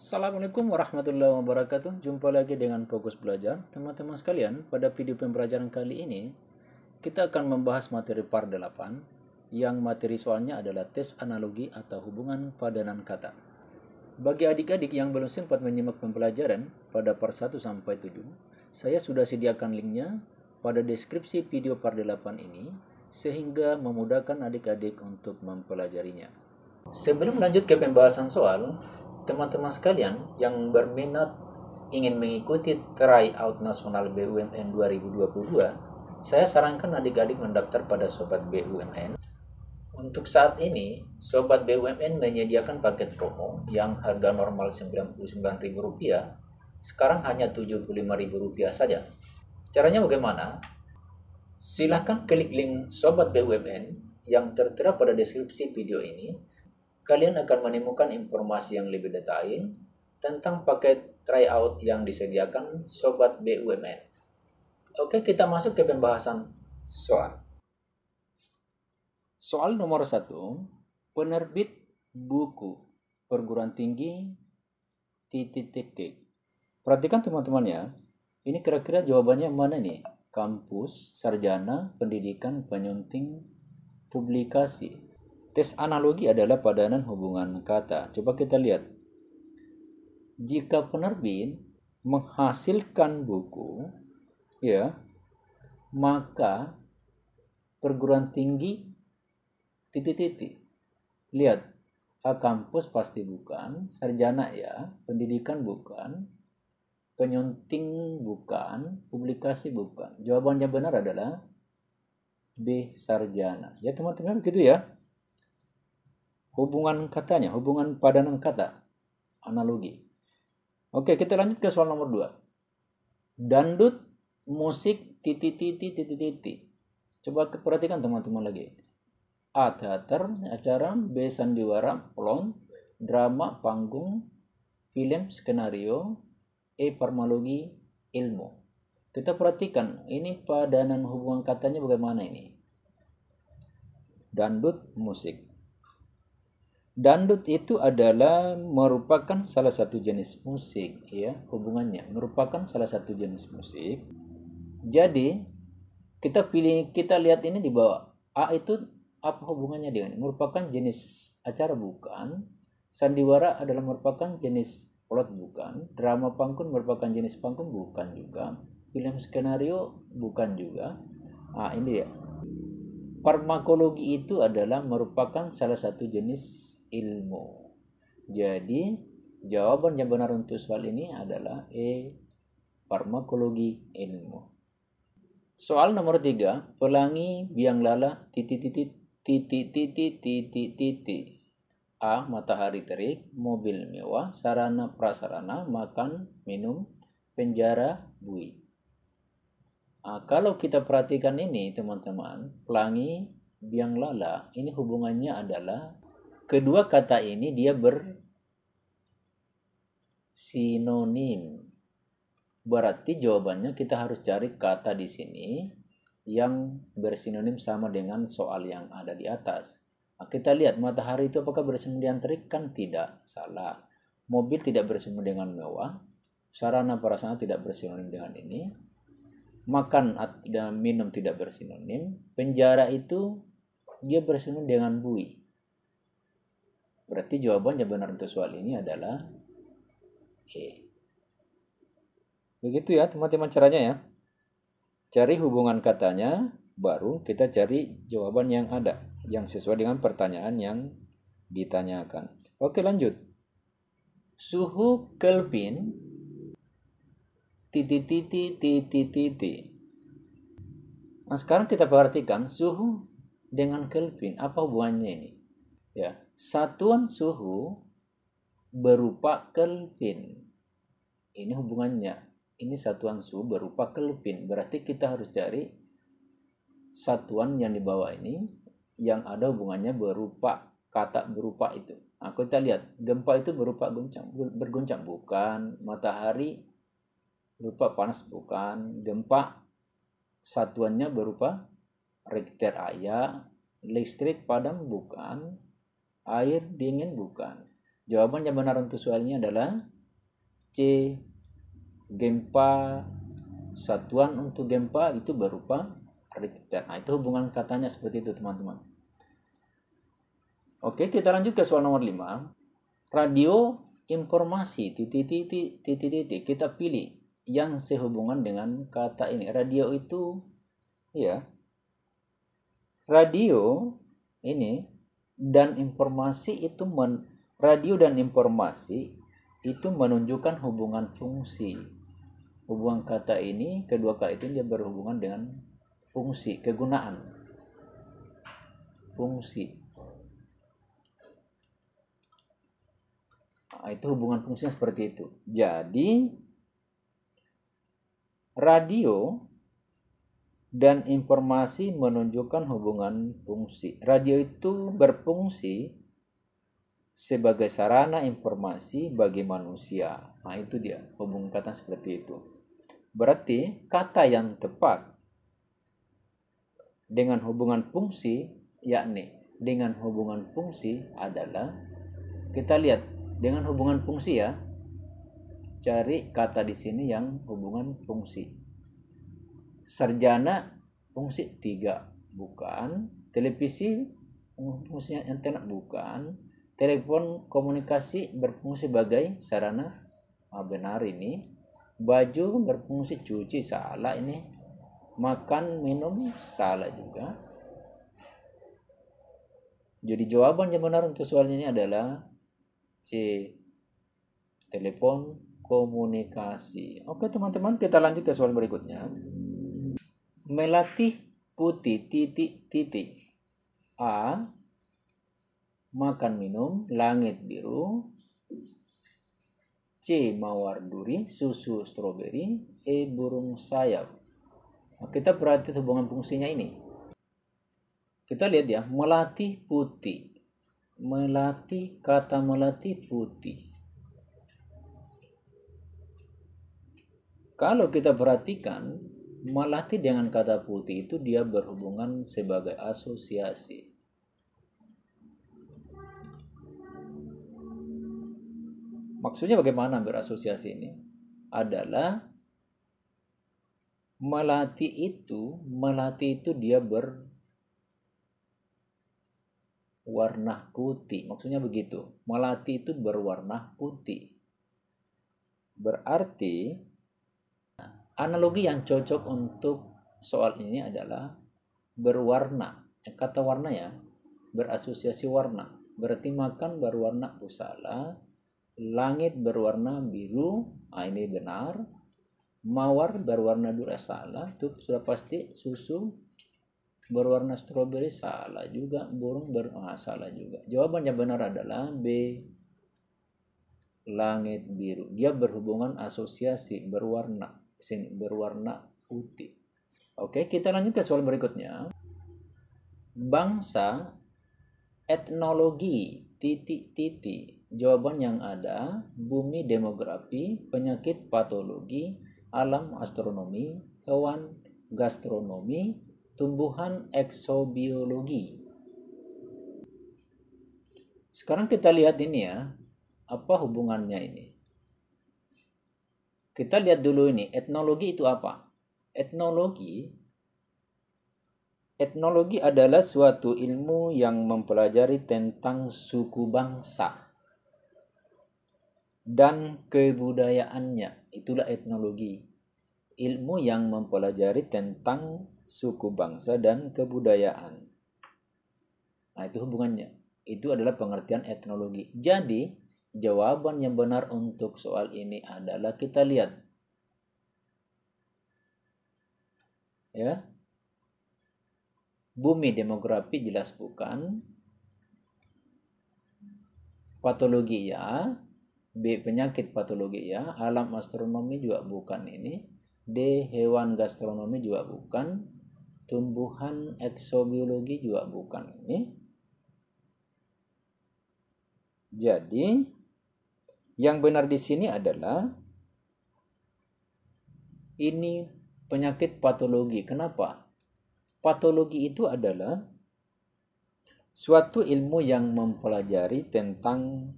Assalamualaikum warahmatullahi wabarakatuh. Jumpa lagi dengan Fokus Belajar. Teman-teman sekalian, pada video pembelajaran kali ini kita akan membahas materi part 8 yang materi soalnya adalah tes analogi atau hubungan padanan kata. Bagi adik-adik yang belum sempat menyimak pembelajaran pada part 1 sampai 7, saya sudah sediakan linknya pada deskripsi video part 8 ini sehingga memudahkan adik-adik untuk mempelajarinya. Sebelum lanjut ke pembahasan soal, teman-teman sekalian yang berminat ingin mengikuti tryout nasional BUMN 2022, saya sarankan adik-adik mendaftar pada Sobat BUMN. Untuk saat ini, Sobat BUMN menyediakan paket promo yang harga normal Rp99.000, sekarang hanya Rp75.000 saja. Caranya bagaimana? Silahkan klik link Sobat BUMN yang tertera pada deskripsi video ini. Kalian akan menemukan informasi yang lebih detail tentang paket tryout yang disediakan Sobat BUMN. Oke, kita masuk ke pembahasan soal. Soal nomor 1, penerbit buku perguruan tinggi ... Perhatikan teman-teman ya, ini kira-kira jawabannya mana nih? Kampus, sarjana, pendidikan, penyunting, publikasi. Tes analogi adalah padanan hubungan kata. Coba kita lihat. Jika penerbit menghasilkan buku, ya, maka perguruan tinggi ... Lihat, kampus pasti bukan, sarjana ya, pendidikan bukan, penyunting bukan, publikasi bukan. Jawabannya benar adalah B, sarjana. Ya teman-teman, begitu ya. Hubungan katanya, hubungan padanan kata, analogi. Oke, kita lanjut ke soal nomor 2. Dangdut, musik, ... Coba perhatikan teman-teman lagi. A, teater, acara. B, sandiwara, plong, drama, panggung, film, skenario. E, farmakologi, ilmu. Kita perhatikan, ini padanan hubungan katanya bagaimana ini? Dangdut, musik. Dangdut itu adalah merupakan salah satu jenis musik, ya, hubungannya merupakan salah satu jenis musik. Jadi kita lihat ini di bawah. A itu apa hubungannya dengan merupakan jenis acara bukan, sandiwara adalah merupakan jenis plot bukan, drama panggung merupakan jenis panggung bukan juga, film skenario bukan juga. Ini ya. Farmakologi itu adalah merupakan salah satu jenis ilmu. Jadi jawaban yang benar untuk soal ini adalah E, farmakologi ilmu. Soal nomor 3, pelangi, biang lala, ... A, matahari terik, mobil mewah, sarana prasarana, makan, minum, penjara, bui. Kalau kita perhatikan ini teman-teman, pelangi, biang lala, ini hubungannya adalah kedua kata ini dia bersinonim. Berarti jawabannya kita harus cari kata di sini yang bersinonim sama dengan soal yang ada di atas. Kita lihat matahari itu apakah bersinonim dengan terik? Kan tidak, salah. Mobil tidak bersinonim dengan mewah. Sarana prasarana tidak bersinonim dengan ini. Makan dan minum tidak bersinonim. Penjara itu dia bersinonim dengan bui. Berarti jawaban yang benar untuk soal ini adalah E. Begitu ya teman-teman caranya ya. Cari hubungan katanya, baru kita cari jawaban yang ada, yang sesuai dengan pertanyaan yang ditanyakan. Oke, lanjut. Suhu Kelvin ... Nah, sekarang kita perhatikan suhu dengan Kelvin, apa hubungannya ini? Ya, satuan suhu berupa Kelvin. Ini hubungannya. Ini satuan suhu berupa Kelvin. Berarti kita harus cari satuan yang di bawah ini yang ada hubungannya berupa kata berupa itu. Nah, kita lihat gempa itu berupa berguncang bukan, matahari berupa panas bukan, gempa satuannya berupa Richter aya, listrik padam bukan, air dingin bukan. Jawaban yang benar untuk soalnya adalah C. Gempa, satuan untuk gempa itu berupa Richter. Nah, itu hubungan katanya seperti itu, teman-teman. Oke, kita lanjut ke soal nomor 5. Radio informasi titik. Kita pilih yang sehubungan dengan kata ini. Radio itu ya. Radio ini dan informasi itu radio dan informasi itu menunjukkan hubungan fungsi. Hubungan kata ini, kedua kata itu dia berhubungan dengan fungsi, kegunaan. Fungsi. Nah, itu hubungan fungsinya seperti itu. Jadi radio dan informasi menunjukkan hubungan fungsi. Radio itu berfungsi sebagai sarana informasi bagi manusia. Nah, itu dia hubungan kata seperti itu. Berarti kata yang tepat dengan hubungan fungsi, yakni dengan hubungan fungsi adalah, kita lihat dengan hubungan fungsi ya. Cari kata di sini yang hubungan fungsi. Sarjana fungsi 3, bukan. Televisi fungsinya antena, bukan. Telepon komunikasi berfungsi sebagai sarana, benar ini. Baju berfungsi cuci, salah ini. Makan minum, salah juga. Jadi jawaban yang benar untuk soal ini adalah C. Telepon komunikasi. Oke teman-teman, kita lanjut ke soal berikutnya. Melatih putih titik. A. Makan minum langit biru. C. Mawar duri, susu stroberi. E. Burung sayap. Nah, kita perhatikan hubungan fungsinya ini. Kita lihat ya, melatih putih. Melatih, kata melatih putih. Kalau kita perhatikan, melatih dengan kata putih itu dia berhubungan sebagai asosiasi. Maksudnya bagaimana berasosiasi ini? Adalah melatih itu dia berwarna putih. Maksudnya begitu. Melatih itu berwarna putih. Berarti analogi yang cocok untuk soal ini adalah berwarna. Kata warna ya, berasosiasi warna. Berarti makan berwarna pusala, langit berwarna biru, ini benar. Mawar berwarna dura, salah. Itu sudah pasti. Susu berwarna stroberi, salah juga. Burung salah juga. Jawaban yang benar adalah B. Langit biru. Dia berhubungan asosiasi berwarna. Sini berwarna putih. Oke, kita lanjut ke soal berikutnya. Bangsa etnologi titik. Jawaban yang ada: bumi demografi, penyakit patologi, alam astronomi, hewan gastronomi, tumbuhan eksobiologi. Sekarang kita lihat ini ya, apa hubungannya ini? Kita lihat dulu ini, etnologi itu apa? Etnologi adalah suatu ilmu yang mempelajari tentang suku bangsa dan kebudayaannya. Itulah etnologi. Ilmu yang mempelajari tentang suku bangsa dan kebudayaan. Nah, itu hubungannya. Itu adalah pengertian etnologi. Jadi, jawaban yang benar untuk soal ini adalah, kita lihat ya, bumi demografi jelas bukan, patologi ya, B. penyakit patologi ya, alam astronomi juga bukan ini, D. hewan gastronomi juga bukan, tumbuhan eksobiologi juga bukan ini. Jadi yang benar di sini adalah ini penyakit patologi. Kenapa? Patologi itu adalah suatu ilmu yang mempelajari tentang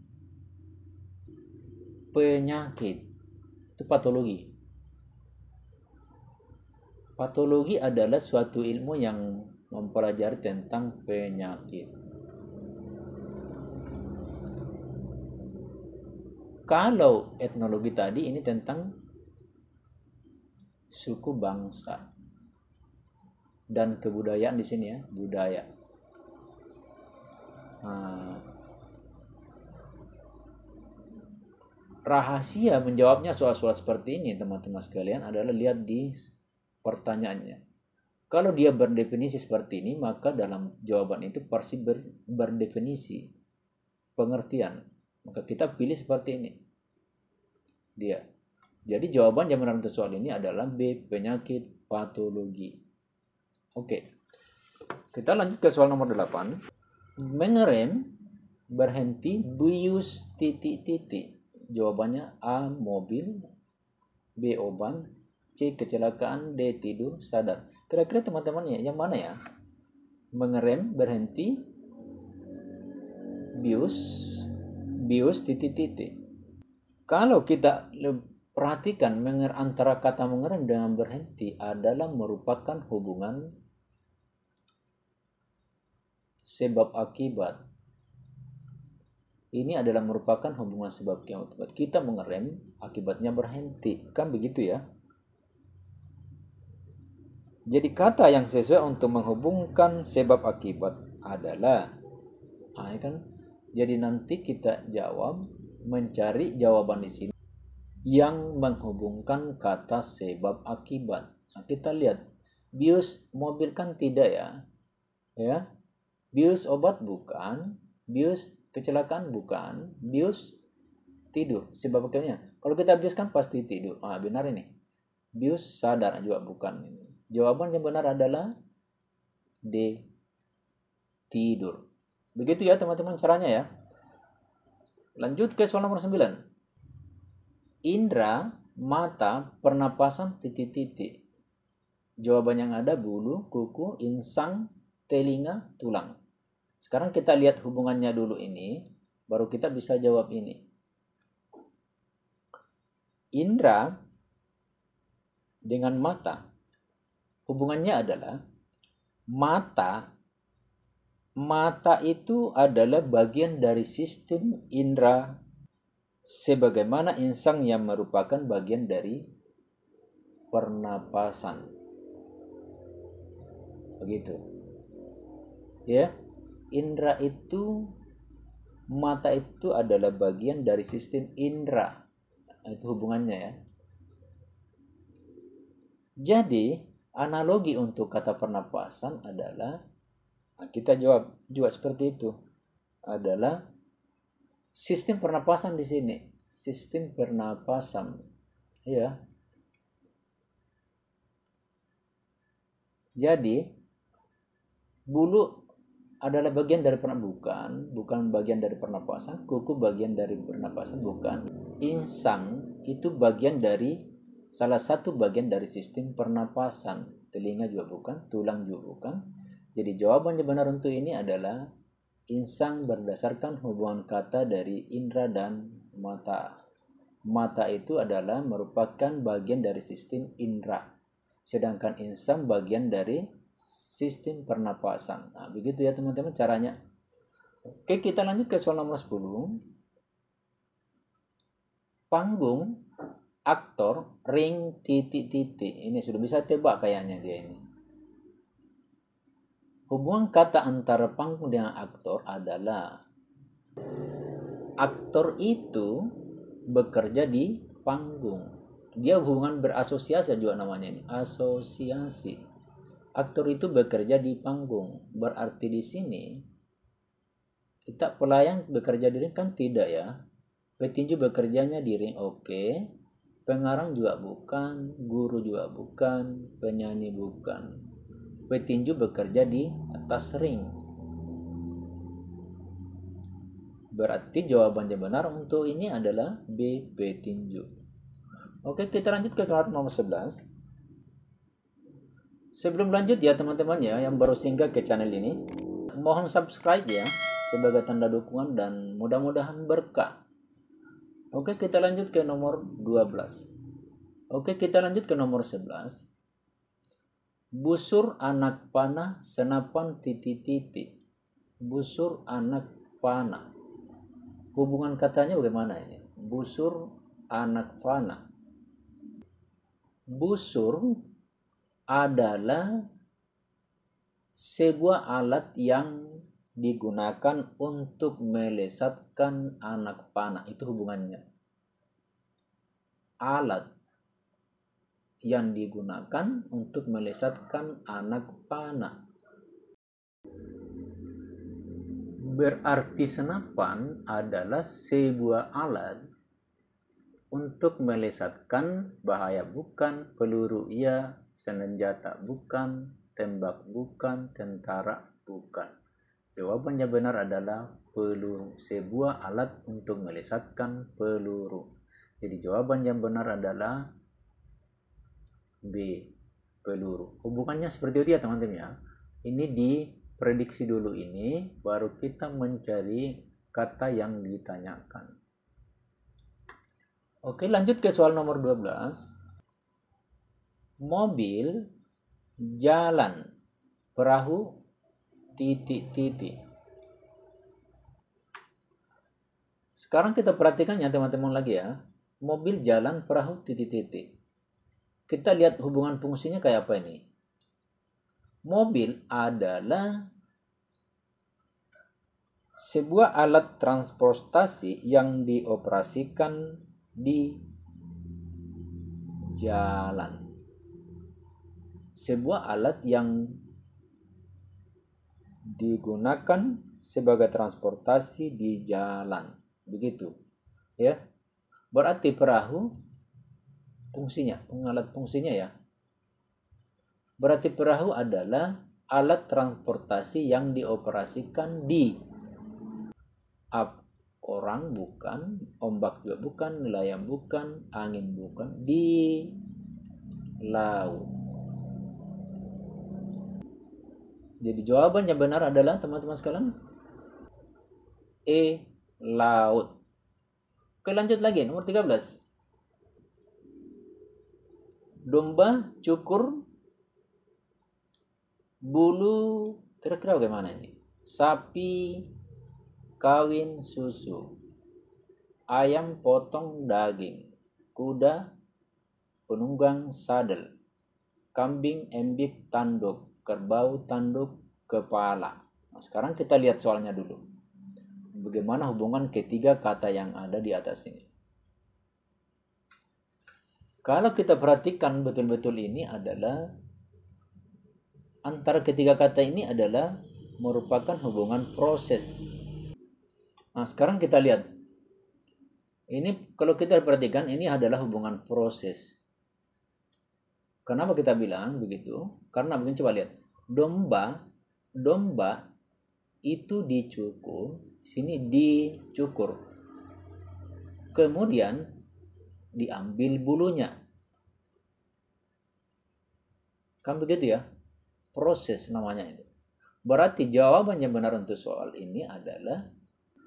penyakit. Itu patologi. Patologi adalah suatu ilmu yang mempelajari tentang penyakit. Kalau etnologi tadi ini tentang suku bangsa dan kebudayaan di sini ya, budaya. Rahasia menjawabnya soal-soal seperti ini teman-teman sekalian adalah lihat di pertanyaannya. Kalau dia berdefinisi seperti ini, maka dalam jawaban itu pasti berdefinisi pengertian. Maka kita pilih seperti ini. Dia. Jadi jawaban yang benar untuk soal ini adalah B, penyakit patologi. Oke. Kita lanjut ke soal nomor 8. Mengerem, berhenti, bius, titik-titik. Jawabannya A, mobil, B, obat, C, kecelakaan, D, tidur, sadar. Kira-kira teman-teman yang mana ya? Mengerem, berhenti, bius, titik-titik. Kalau kita perhatikan antara kata mengerem dengan berhenti adalah merupakan hubungan sebab akibat. Ini adalah merupakan hubungan sebab akibat. Kita mengerem, akibatnya berhenti. Kan begitu ya? Jadi kata yang sesuai untuk menghubungkan sebab akibat adalah kan? Jadi nanti kita jawab, mencari jawaban di sini yang menghubungkan kata sebab akibat. Nah, kita lihat, bius mobil kan tidak ya? Ya. Bius obat bukan, bius kecelakaan bukan, bius tidur. Sebab akibatnya. Kalau kita bius kan pasti tidur. Benar ini. Bius sadar juga bukan ini. Jawaban yang benar adalah D, tidur. Begitu ya teman-teman caranya ya. Lanjut ke soal nomor 9. Indra, mata, pernapasan, titik-titik. Jawaban yang ada bulu, kuku, insang, telinga, tulang. Sekarang kita lihat hubungannya dulu ini, baru kita bisa jawab ini. Indra dengan mata, hubungannya adalah mata itu adalah bagian dari sistem indera, sebagaimana insang yang merupakan bagian dari pernapasan. Begitu. Ya. Indra itu, mata itu adalah bagian dari sistem indera. Itu hubungannya ya. Jadi, analogi untuk kata pernapasan adalah, kita jawab juga seperti itu, adalah sistem pernapasan di sini. Sistem pernapasan. Ya. Jadi, bulu adalah bagian dari bukan bagian dari pernapasan. Kuku bagian dari pernapasan, bukan. Insang itu bagian dari salah satu bagian dari sistem pernapasan. Telinga juga bukan, tulang juga bukan. Jadi jawaban yang benar untuk ini adalah insang berdasarkan hubungan kata dari indra dan mata. Mata itu adalah merupakan bagian dari sistem indra, sedangkan insang bagian dari sistem pernapasan. Nah, begitu ya teman-teman caranya. Oke, kita lanjut ke soal nomor 10. Panggung, aktor, ring, titik-titik. Ini sudah bisa tebak kayaknya dia ini. Hubungan kata antara panggung dengan aktor adalah aktor itu bekerja di panggung. Dia hubungan berasosiasi juga namanya ini, asosiasi. Aktor itu bekerja di panggung. Berarti di sini kita pelayan bekerja di ring kan tidak ya. Petinju bekerjanya di ring, oke. Pengarang juga bukan, guru juga bukan, penyanyi bukan. Petinju bekerja di atas ring. Berarti jawabannya benar untuk ini adalah B, petinju. Oke, kita lanjut ke soal nomor 11. Sebelum lanjut ya teman-teman ya yang baru singgah ke channel ini, mohon subscribe ya sebagai tanda dukungan dan mudah-mudahan berkah. Oke, kita lanjut ke nomor 12. Oke, kita lanjut ke nomor 11. Busur anak panah senapan titik-titik. Busur anak panah. Hubungan katanya bagaimana ini? Busur anak panah. Busur adalah sebuah alat yang digunakan untuk melesatkan anak panah. Itu hubungannya. Alat yang digunakan untuk melesatkan anak panah. Berarti senapan adalah sebuah alat untuk melesatkan bahaya bukan, peluru iya, senjata bukan, tembak bukan, tentara bukan. Jawaban yang benar adalah peluru, sebuah alat untuk melesatkan peluru. Jadi jawaban yang benar adalah B, peluru. Hubungannya seperti itu ya teman-teman ya. Ini diprediksi dulu ini, baru kita mencari kata yang ditanyakan. Oke, lanjut ke soal nomor 12. Mobil, jalan, perahu, titik-titik. Sekarang kita perhatikan ya teman-teman lagi ya. Mobil, jalan, perahu, titik-titik. Kita lihat hubungan fungsinya kayak apa ini. Mobil adalah sebuah alat transportasi yang dioperasikan di jalan. Sebuah alat yang digunakan sebagai transportasi di jalan. Begitu. Ya. Berarti perahu fungsinya, alat fungsinya ya. Berarti perahu adalah alat transportasi yang dioperasikan di orang bukan, ombak juga bukan, nelayan bukan, angin bukan, di laut. Jadi jawaban yang benar adalah teman-teman sekalian E, laut. Oke, lanjut lagi nomor 13. Domba cukur bulu, kira-kira bagaimana ini? Sapi kawin susu, ayam potong daging, kuda penunggang sadel, kambing embik tanduk, kerbau tanduk kepala. Nah, sekarang kita lihat soalnya dulu. Bagaimana hubungan ketiga kata yang ada di atas ini? Kalau kita perhatikan betul-betul ini adalah antara ketiga kata ini adalah merupakan hubungan proses. Nah, sekarang kita lihat. Ini kalau kita perhatikan ini adalah hubungan proses. Kenapa kita bilang begitu? Karena begini, coba lihat. Domba itu dicukur, sini dicukur. Kemudian diambil bulunya. Kan begitu ya? Proses namanya itu. Berarti jawaban yang benar untuk soal ini adalah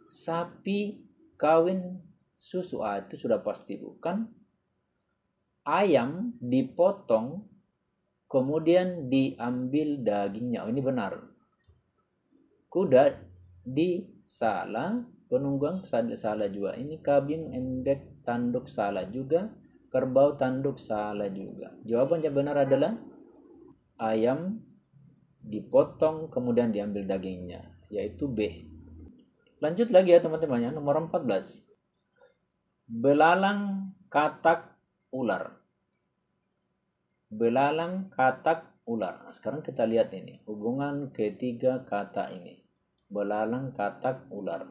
sapi kawin susu. Itu sudah pasti bukan. Ayam dipotong kemudian diambil dagingnya. Ini benar. Kuda disalah, penunggang salah juga. Ini kambing embek tanduk salah juga. Kerbau tanduk salah juga. Jawaban yang benar adalah ayam dipotong kemudian diambil dagingnya, yaitu B. Lanjut lagi ya teman-teman ya, nomor 14. Belalang katak ular. Belalang katak ular. Nah, sekarang kita lihat ini hubungan ketiga kata ini. Belalang katak ular.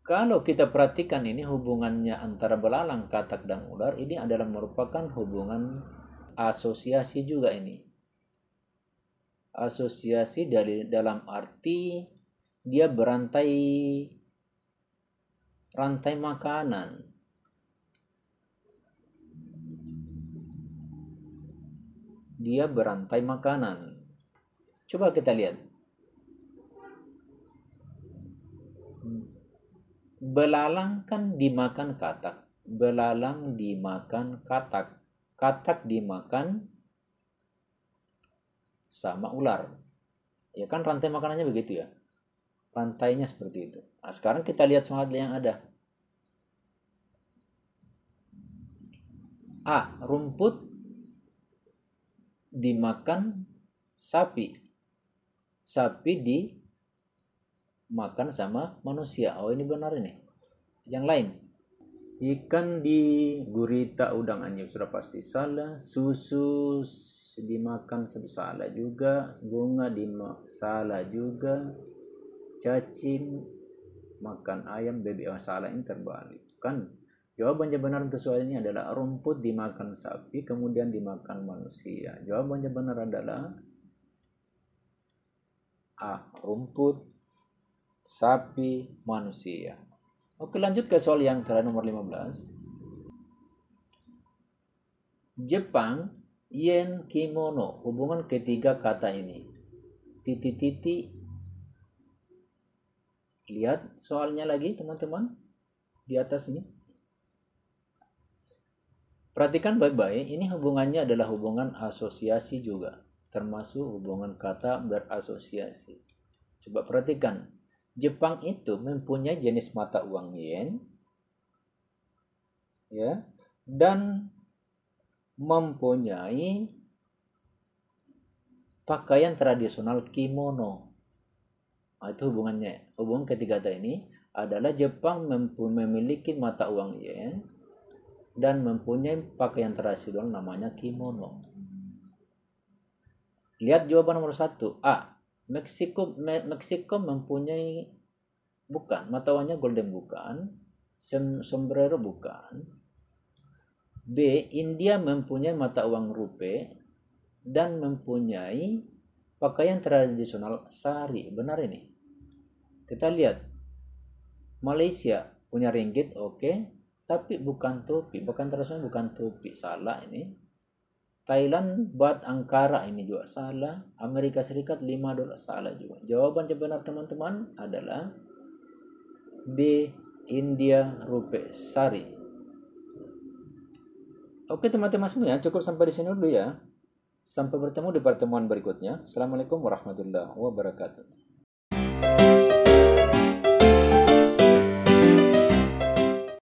Kalau kita perhatikan ini hubungannya antara belalang katak dan ular, ini adalah merupakan hubungan asosiasi juga ini. Asosiasi dari dalam arti dia berantai makanan. Dia berantai makanan. Coba kita lihat. Belalang kan dimakan katak. belalang dimakan katak. Katak dimakan sama ular. Ya kan rantai makanannya begitu ya. Rantainya seperti itu. Nah, sekarang kita lihat soal yang ada. A. Rumput dimakan sapi. Sapi dimakan sama manusia. Oh, ini benar ini. Yang lain. Ikan di gurita udang anjing sudah pasti salah. Susu dimakan salah juga. Bunga salah juga. Cacing makan ayam, bebek salah, ini terbalik kan. Jawabannya benar untuk soal ini adalah rumput dimakan sapi kemudian dimakan manusia. Jawabannya benar adalah A. Rumput, sapi, manusia. Oke, lanjut ke soal yang terakhir nomor 15. Jepang, yen, kimono. Hubungan ketiga kata ini. Titik-titik. Lihat soalnya lagi teman-teman di atas ini. Perhatikan baik-baik, ini hubungannya adalah hubungan asosiasi juga. Termasuk hubungan kata berasosiasi. Coba perhatikan. Jepang itu mempunyai jenis mata uang yen, ya, dan mempunyai pakaian tradisional kimono. Nah, itu hubungannya. Hubungan ketiga kata ini adalah Jepang memiliki mata uang yen dan mempunyai pakaian tradisional namanya kimono. Lihat jawaban nomor 1. A. Meksiko mempunyai bukan, mata uangnya golden bukan, sombrero bukan. B. India mempunyai mata uang rupiah dan mempunyai pakaian tradisional sari. Benar ini. Kita lihat. Malaysia punya ringgit, oke, tapi bukan topi, bahkan tradisional bukan topi. Salah ini. Thailand baht angkara ini juga salah. Amerika Serikat 5 dolar salah juga. Jawaban yang benar teman-teman adalah B. India rupiah sari. Oke teman-teman semua, cukup sampai di sini dulu ya. Sampai bertemu di pertemuan berikutnya. Assalamualaikum warahmatullahi wabarakatuh.